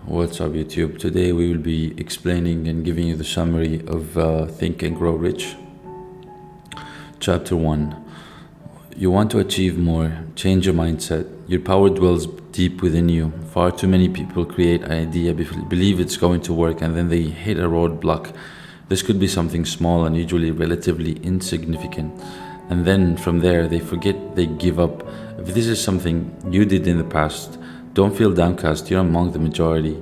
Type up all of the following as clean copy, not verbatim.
What's up, YouTube? Today we will be explaining and giving you the summary of Think and Grow Rich. Chapter 1. You want to achieve more, change your mindset. Your power dwells deep within you. Far too many people create an idea, believe it's going to work, and then they hit a roadblock. This could be something small and usually relatively insignificant. And then from there, they forget, they give up. If this is something you did in the past, don't feel downcast, you're among the majority.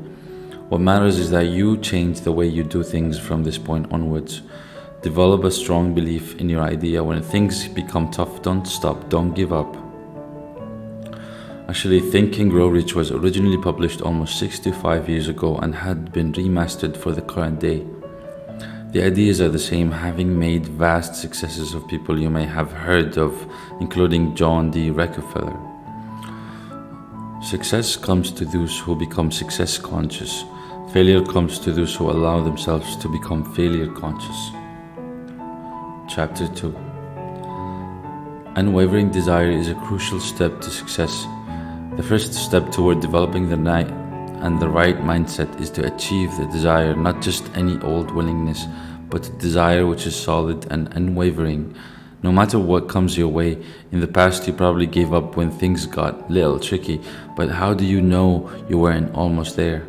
What matters is that you change the way you do things from this point onwards. Develop a strong belief in your idea. When things become tough, don't stop, don't give up. Actually, Think and Grow Rich was originally published almost 65 years ago and had been remastered for the current day. The ideas are the same, having made vast successes of people you may have heard of, including John D. Rockefeller. Success comes to those who become success conscious. Failure comes to those who allow themselves to become failure conscious. Chapter 2. Unwavering desire is a crucial step to success. The first step toward developing the right mindset is to achieve the desire, not just any old willingness, but a desire which is solid and unwavering. No matter what comes your way, in the past you probably gave up when things got a little tricky, but how do you know you weren't almost there?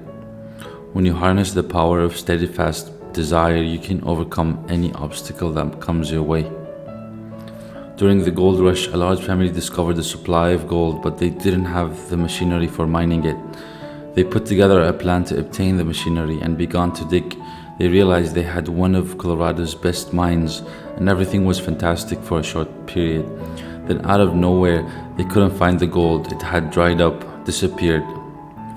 When you harness the power of steadfast desire, you can overcome any obstacle that comes your way. During the gold rush, a large family discovered a supply of gold, but they didn't have the machinery for mining it. They put together a plan to obtain the machinery and began to dig. They realized they had one of Colorado's best mines, and everything was fantastic for a short period. Then out of nowhere, they couldn't find the gold. It had dried up, disappeared.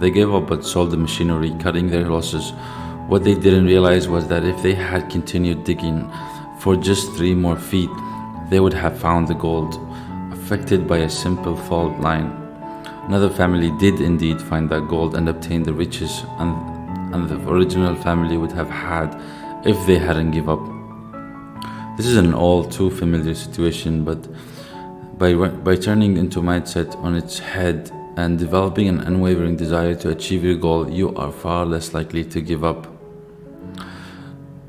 They gave up but sold the machinery, cutting their losses. What they didn't realize was that if they had continued digging for just 3 more feet, they would have found the gold, affected by a simple fault line. Another family did indeed find that gold and obtain the riches and the original family would have had if they hadn't give up. This is an all too familiar situation, but by turning into mindset on its head and developing an unwavering desire to achieve your goal, you are far less likely to give up.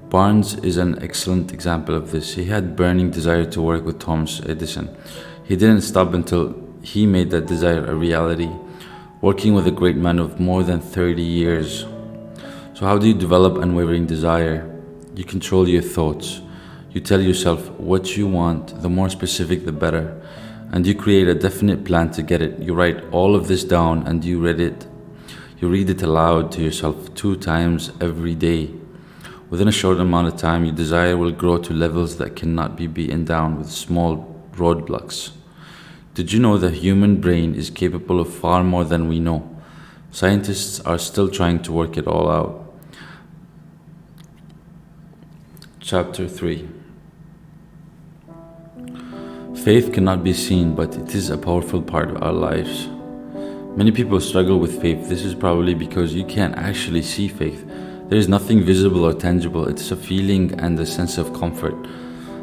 Barnes is an excellent example of this. He had burning desire to work with Thomas Edison. He didn't stop until he made that desire a reality, working with a great man of more than 30 years. So how do you develop unwavering desire? You control your thoughts. You tell yourself what you want, the more specific the better. And you create a definite plan to get it. You write all of this down and you read it. You read it aloud to yourself 2 times every day. Within a short amount of time, your desire will grow to levels that cannot be beaten down with small roadblocks. Did you know the human brain is capable of far more than we know? Scientists are still trying to work it all out. Chapter 3. Faith cannot be seen, but it is a powerful part of our lives. Many people struggle with faith. This is probably because you can't actually see faith. There is nothing visible or tangible. It's a feeling and a sense of comfort.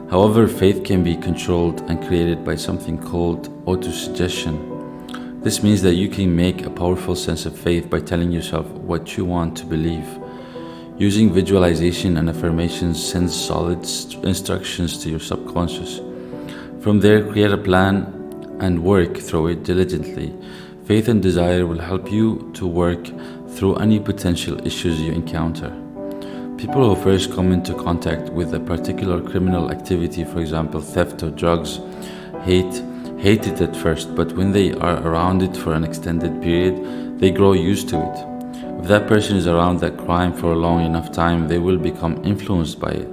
However, faith can be controlled and created by something called autosuggestion. This means that you can make a powerful sense of faith by telling yourself what you want to believe. Using visualization and affirmations sends solid instructions to your subconscious. From there, create a plan and work through it diligently. Faith and desire will help you to work through any potential issues you encounter. People who first come into contact with a particular criminal activity, for example theft or drugs, hate it at first, but when they are around it for an extended period, they grow used to it. If that person is around that crime for a long enough time, they will become influenced by it.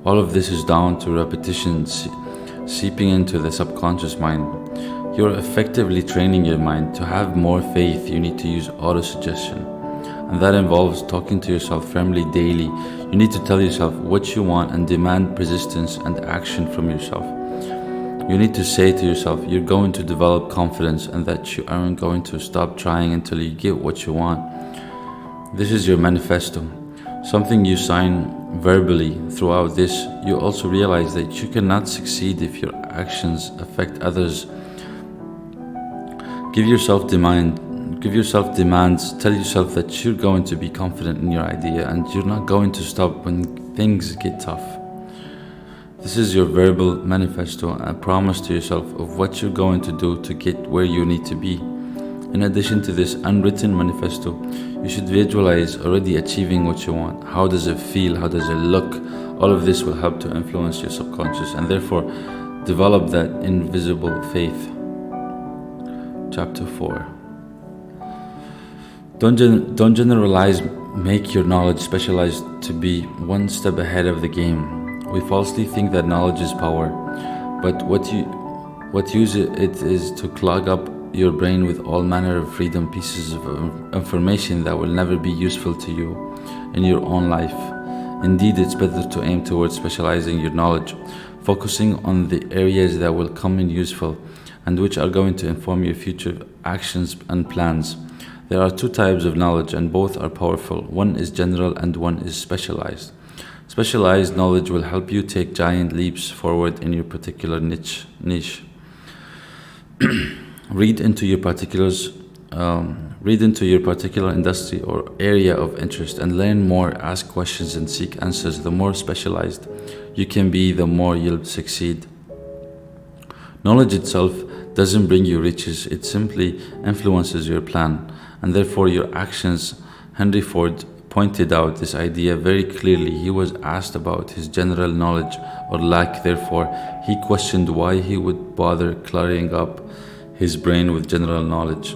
All of this is down to repetition seeping into the subconscious mind. You're effectively training your mind. To have more faith, you need to use autosuggestion. And that involves talking to yourself firmly daily. You need to tell yourself what you want and demand persistence and action from yourself. You need to say to yourself you're going to develop confidence and that you aren't going to stop trying until you get what you want. This is your manifesto, something you sign verbally. Throughout this, you also realize that you cannot succeed if your actions affect others. Give yourself Give yourself demands. Tell yourself that you're going to be confident in your idea and you're not going to stop when things get tough. This is your verbal manifesto, a promise to yourself of what you're going to do to get where you need to be. In addition to this unwritten manifesto, you should visualize already achieving what you want. How does it feel? How does it look? All of this will help to influence your subconscious and therefore develop that invisible faith. Chapter 4. Don't generalize, make your knowledge specialized to be one step ahead of the game. We falsely think that knowledge is power, but what use it is to clog up your brain with all manner of freedom pieces of information that will never be useful to you in your own life. Indeed, it's better to aim towards specializing your knowledge, focusing on the areas that will come in useful and which are going to inform your future actions and plans. There are two types of knowledge and both are powerful. One is general and one is specialized. Specialized knowledge will help you take giant leaps forward in your particular niche. Read into your particular industry or area of interest and learn more, ask questions and seek answers. The more specialized you can be, the more you'll succeed. Knowledge itself doesn't bring you riches, it simply influences your plan and therefore your actions. Henry Ford pointed out this idea very clearly. He was asked about his general knowledge or lack, therefore he questioned why he would bother cluttering up his brain with general knowledge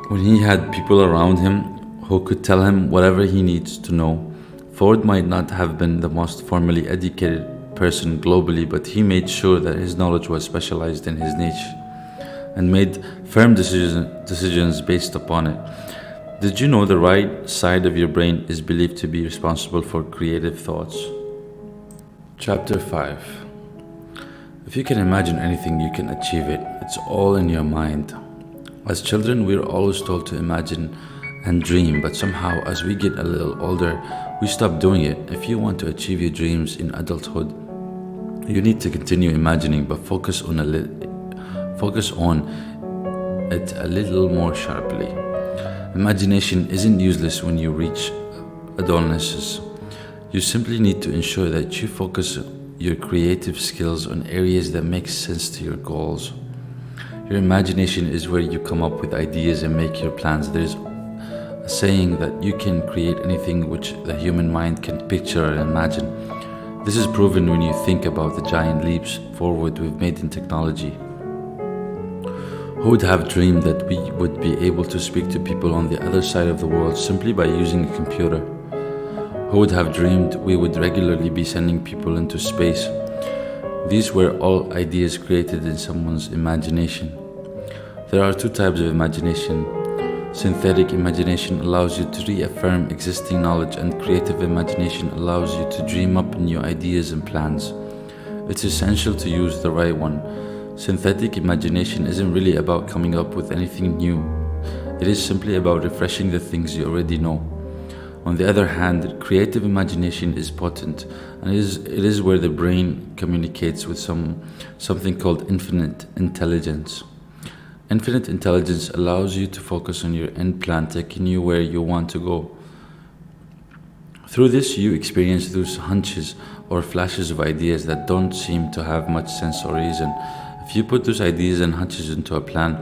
when he had people around him who could tell him whatever he needs to know. Ford might not have been the most formally educated person globally, but he made sure that his knowledge was specialized in his niche and made firm decisions based upon it. Did you know the right side of your brain is believed to be responsible for creative thoughts? Chapter 5. If you can imagine anything, you can achieve it. It's all in your mind. As children, we're always told to imagine and dream, but somehow as we get a little older, we stop doing it. If you want to achieve your dreams in adulthood, you need to continue imagining, but focus on it a little more sharply. Imagination isn't useless when you reach adolescence. You simply need to ensure that you focus your creative skills on areas that make sense to your goals. Your imagination is where you come up with ideas and make your plans. There's a saying that you can create anything which the human mind can picture and imagine. This is proven when you think about the giant leaps forward we've made in technology. Who would have dreamed that we would be able to speak to people on the other side of the world simply by using a computer? Who would have dreamed we would regularly be sending people into space? These were all ideas created in someone's imagination. There are two types of imagination. Synthetic imagination allows you to reaffirm existing knowledge, and creative imagination allows you to dream up new ideas and plans. It's essential to use the right one. Synthetic imagination isn't really about coming up with anything new. It is simply about refreshing the things you already know. On the other hand, creative imagination is potent, and it is where the brain communicates with something called infinite intelligence. Infinite intelligence allows you to focus on your end plan, taking you where you want to go. Through this, you experience those hunches or flashes of ideas that don't seem to have much sense or reason. If you put those ideas and hunches into a plan,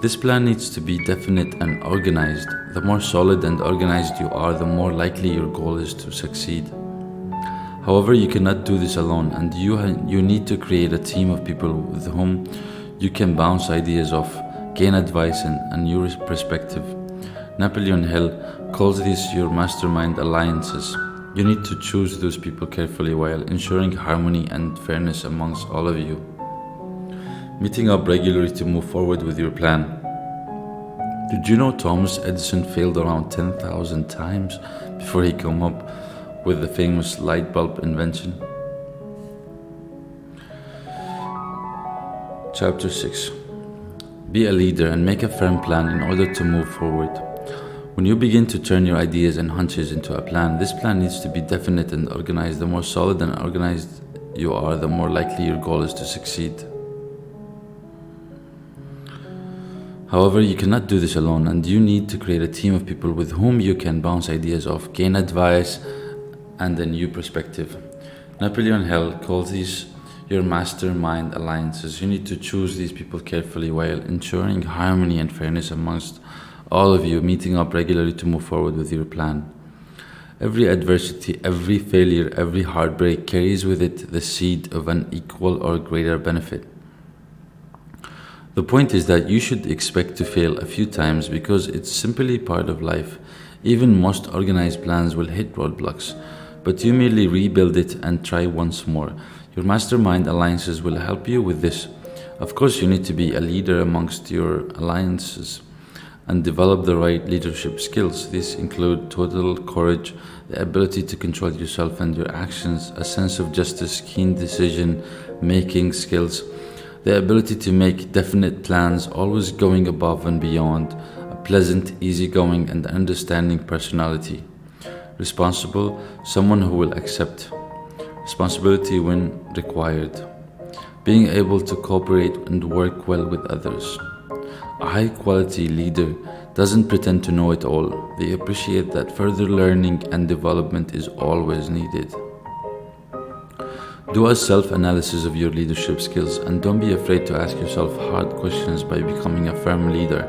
this plan needs to be definite and organized. The more solid and organized you are, the more likely your goal is to succeed. However, you cannot do this alone, and you need to create a team of people with whom you can bounce ideas off, gain advice and a new perspective. Napoleon Hill calls these your mastermind alliances. You need to choose those people carefully while ensuring harmony and fairness amongst all of you. Meeting up regularly to move forward with your plan. Did you know Thomas Edison failed around 10,000 times before he came up with the famous light bulb invention? Chapter 6. Be a leader and make a firm plan in order to move forward. When you begin to turn your ideas and hunches into a plan, this plan needs to be definite and organized. The more solid and organized you are, the more likely your goal is to succeed. However, you cannot do this alone, and you need to create a team of people with whom you can bounce ideas off, gain advice, and a new perspective. Napoleon Hill calls these your mastermind alliances. You need to choose these people carefully while ensuring harmony and fairness amongst all of you, meeting up regularly to move forward with your plan. Every adversity, every failure, every heartbreak carries with it the seed of an equal or greater benefit. The point is that you should expect to fail a few times because it's simply part of life. Even most organized plans will hit roadblocks, but you merely rebuild it and try once more. Your mastermind alliances will help you with this. Of course, you need to be a leader amongst your alliances and develop the right leadership skills. These include total courage, the ability to control yourself and your actions, a sense of justice, keen decision making skills, the ability to make definite plans, always going above and beyond, a pleasant, easygoing, and understanding personality. Responsible, someone who will accept responsibility when required. Being able to cooperate and work well with others. A high quality leader doesn't pretend to know it all. They appreciate that further learning and development is always needed. Do a self-analysis of your leadership skills and don't be afraid to ask yourself hard questions by becoming a firm leader.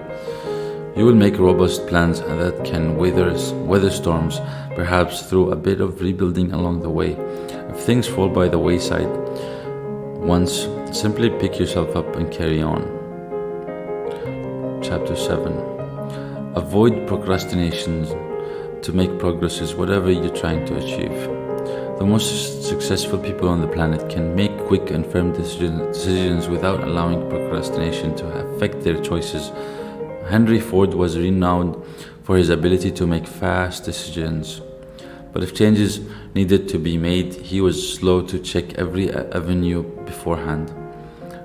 You will make robust plans that can weather storms, perhaps through a bit of rebuilding along the way. If things fall by the wayside once, simply pick yourself up and carry on. Chapter 7. Avoid procrastination to make progress is whatever you're trying to achieve. The most successful people on the planet can make quick and firm decisions without allowing procrastination to affect their choices. Henry Ford was renowned for his ability to make fast decisions. But if changes needed to be made, he was slow to check every avenue beforehand.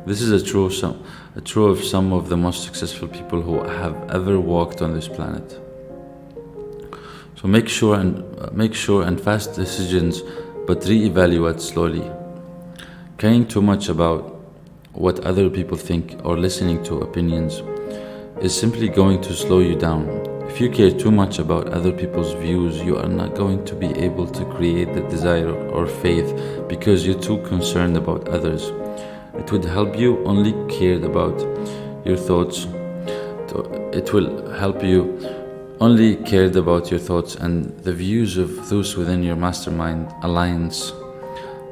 This is true of some of the most successful people who have ever walked on this planet. So make sure and fast decisions, but re-evaluate slowly. Caring too much about what other people think or listening to opinions is simply going to slow you down. If you care too much about other people's views, you are not going to be able to create the desire or faith because you're too concerned about others. It would help you only cared about your thoughts. It will help you only cared about your thoughts and the views of those within your mastermind alliance.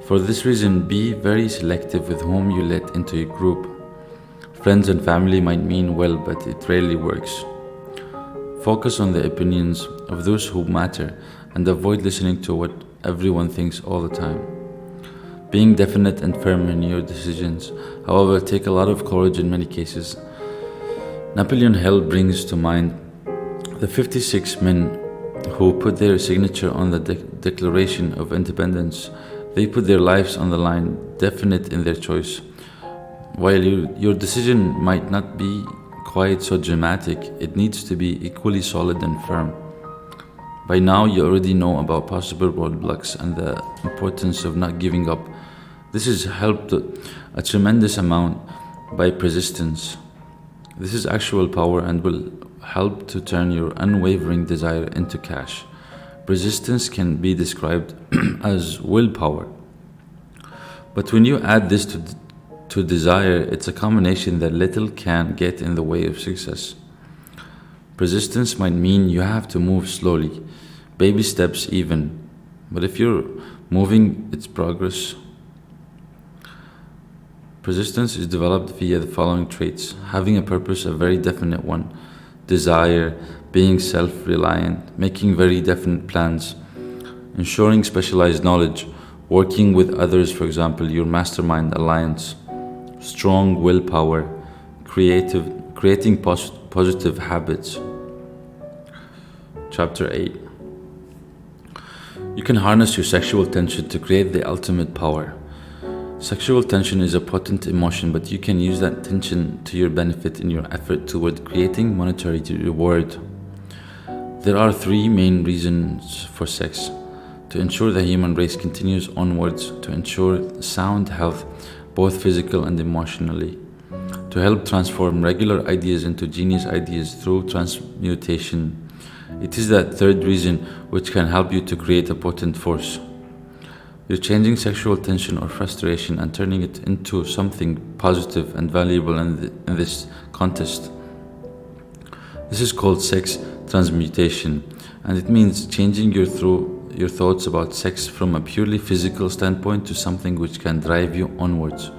For this reason, be very selective with whom you let into your group. Friends and family might mean well, but it rarely works. Focus on the opinions of those who matter and avoid listening to what everyone thinks all the time. Being definite and firm in your decisions, however, take a lot of courage in many cases. Napoleon Hill brings to mind the 56 men who put their signature on the Declaration of Independence. They put their lives on the line, definite in their choice. While your decision might not be quite so dramatic, it needs to be equally solid and firm. By now, you already know about possible roadblocks and the importance of not giving up. This has helped a tremendous amount by persistence. This is actual power and will help to turn your unwavering desire into cash. Persistence can be described as willpower. But when you add this to desire, it's a combination that little can get in the way of success. Persistence might mean you have to move slowly, baby steps even. But if you're moving, it's progress. Persistence is developed via the following traits: having a purpose, a very definite one; desire, being self-reliant, making very definite plans; ensuring specialized knowledge, working with others, for example, your mastermind alliance; strong willpower, creating positive habits. Chapter 8. You can harness your sexual tension to create the ultimate power. Sexual tension is a potent emotion, but you can use that tension to your benefit in your effort toward creating monetary reward. There are three main reasons for sex: to ensure the human race continues onwards, to ensure sound health, both physical and emotionally, to help transform regular ideas into genius ideas through transmutation. It is that third reason which can help you to create a potent force. You're changing sexual tension or frustration and turning it into something positive and valuable in this contest. This is called sex transmutation, and it means changing your thoughts about sex from a purely physical standpoint to something which can drive you onwards.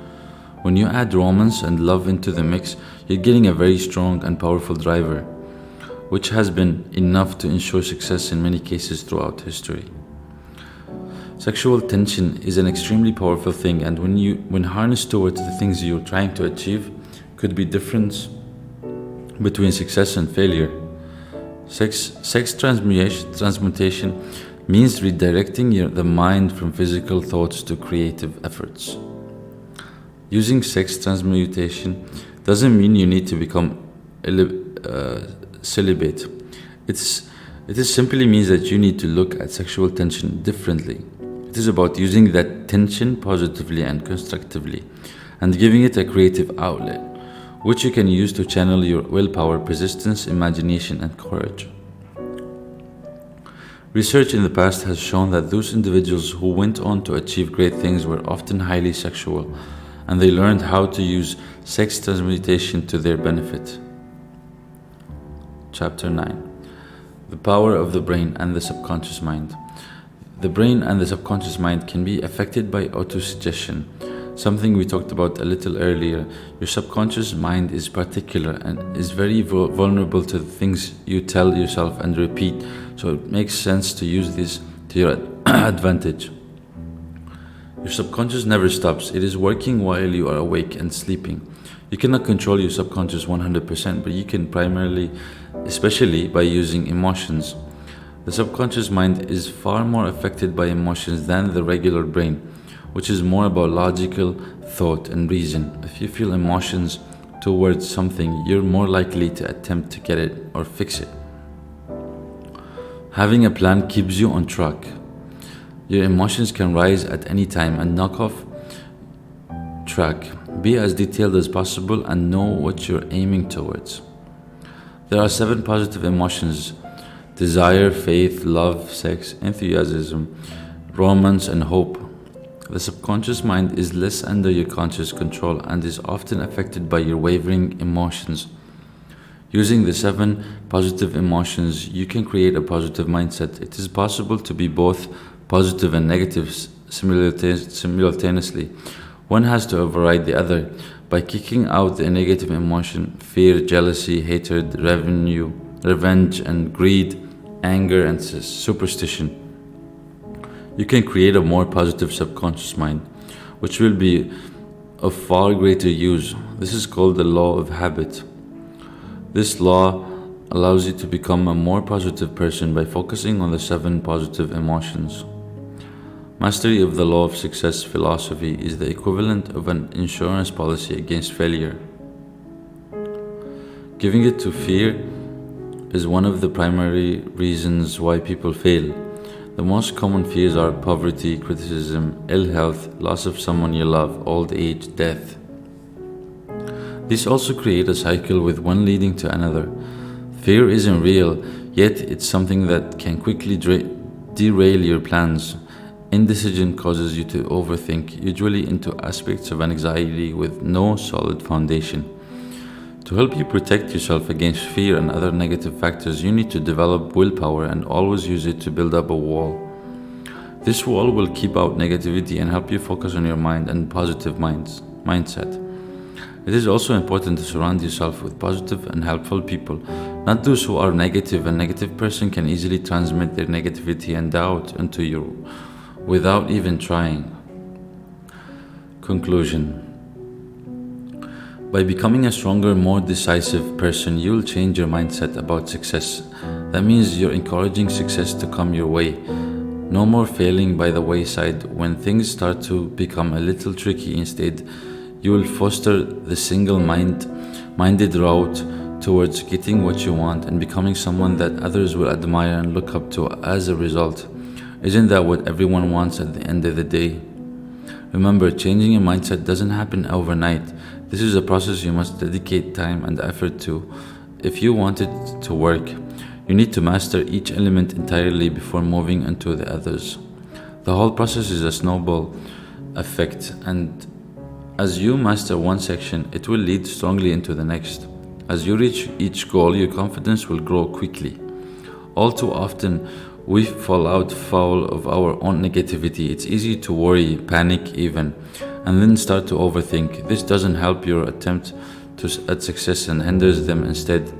When you add romance and love into the mix, you're getting a very strong and powerful driver, which has been enough to ensure success in many cases throughout history. Sexual tension is an extremely powerful thing, and when harnessed towards the things you're trying to achieve, could be difference between success and failure. Sex transmutation means redirecting the mind from physical thoughts to creative efforts. Using sex transmutation doesn't mean you need to become celibate. It simply means that you need to look at sexual tension differently. It is about using that tension positively and constructively and giving it a creative outlet, which you can use to channel your willpower, persistence, imagination, and courage. Research in the past has shown that those individuals who went on to achieve great things were often highly sexual, and they learned how to use sex transmutation to their benefit. Chapter 9. The power of the brain and the subconscious mind. The brain and the subconscious mind can be affected by autosuggestion, something we talked about a little earlier. Your subconscious mind is particular and is very vulnerable to the things you tell yourself and repeat, so it makes sense to use this to your advantage. Your subconscious never stops. It is working while you are awake and sleeping. You cannot control your subconscious 100%, but you can primarily, especially by using emotions. The subconscious mind is far more affected by emotions than the regular brain, which is more about logical thought and reason. If you feel emotions towards something, you're more likely to attempt to get it or fix it. Having a plan keeps you on track. Your emotions can rise at any time and knock off track. Be as detailed as possible and know what you're aiming towards. There are 7 positive emotions: desire, faith, love, sex, enthusiasm, romance, and hope. The subconscious mind is less under your conscious control and is often affected by your wavering emotions. Using the 7 positive emotions, you can create a positive mindset. It is possible to be both positive and negative simultaneously. One has to override the other by kicking out the negative emotion: fear, jealousy, hatred, revenge, and greed, anger, and superstition. You can create a more positive subconscious mind, which will be of far greater use. This is called the law of habit. This law allows you to become a more positive person by focusing on the 7 positive emotions. Mastery of the law of success philosophy is the equivalent of an insurance policy against failure. Giving it to fear is one of the primary reasons why people fail. The most common fears are poverty, criticism, ill health, loss of someone you love, old age, death. These also create a cycle with one leading to another. Fear isn't real, yet it's something that can quickly derail your plans. Indecision causes you to overthink, usually into aspects of anxiety with no solid foundation. To help you protect yourself against fear and other negative factors, you need to develop willpower and always use it to build up a wall. This wall will keep out negativity and help you focus on your mind and positive mindset. It is also important to surround yourself with positive and helpful people, not those who are negative. A negative person can easily transmit their negativity and doubt into you without even trying. Conclusion. By becoming a stronger, more decisive person, you will change your mindset about success. That means you're encouraging success to come your way. No more failing by the wayside when things start to become a little tricky. Instead, you will foster the single-minded route towards getting what you want and becoming someone that others will admire and look up to as a result. Isn't that what everyone wants at the end of the day? Remember, changing your mindset doesn't happen overnight. This is a process you must dedicate time and effort to if you want it to work. You need to master each element entirely before moving into the others. The whole process is a snowball effect, and as you master one section, it will lead strongly into the next. As you reach each goal, your confidence will grow quickly. All too often, we fall out foul of our own negativity. It's easy to worry, panic even, and then start to overthink. This doesn't help your attempt at success and hinders them instead.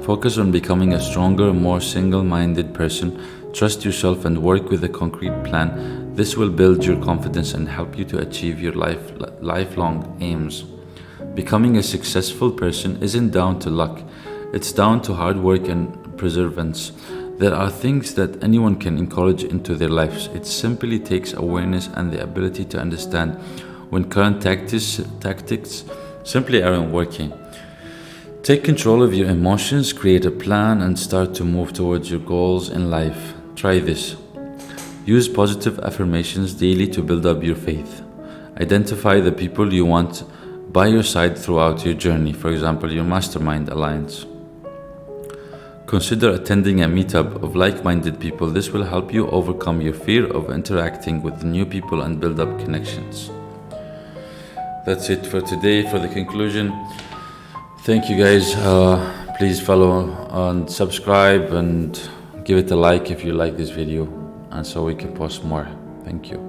Focus on becoming a stronger, more single-minded person. Trust yourself and work with a concrete plan. This will build your confidence and help you to achieve your lifelong aims. Becoming a successful person isn't down to luck. It's down to hard work and perseverance. There are things that anyone can encourage into their lives. It simply takes awareness and the ability to understand when current tactics simply aren't working. Take control of your emotions, create a plan, and start to move towards your goals in life. Try this. Use positive affirmations daily to build up your faith. Identify the people you want by your side throughout your journey, for example, your mastermind alliance. Consider attending a meetup of like-minded people. This will help you overcome your fear of interacting with new people and build up connections. That's it for today. For the conclusion, thank you guys. Please follow and subscribe and give it a like if you like this video, and so we can post more. Thank you.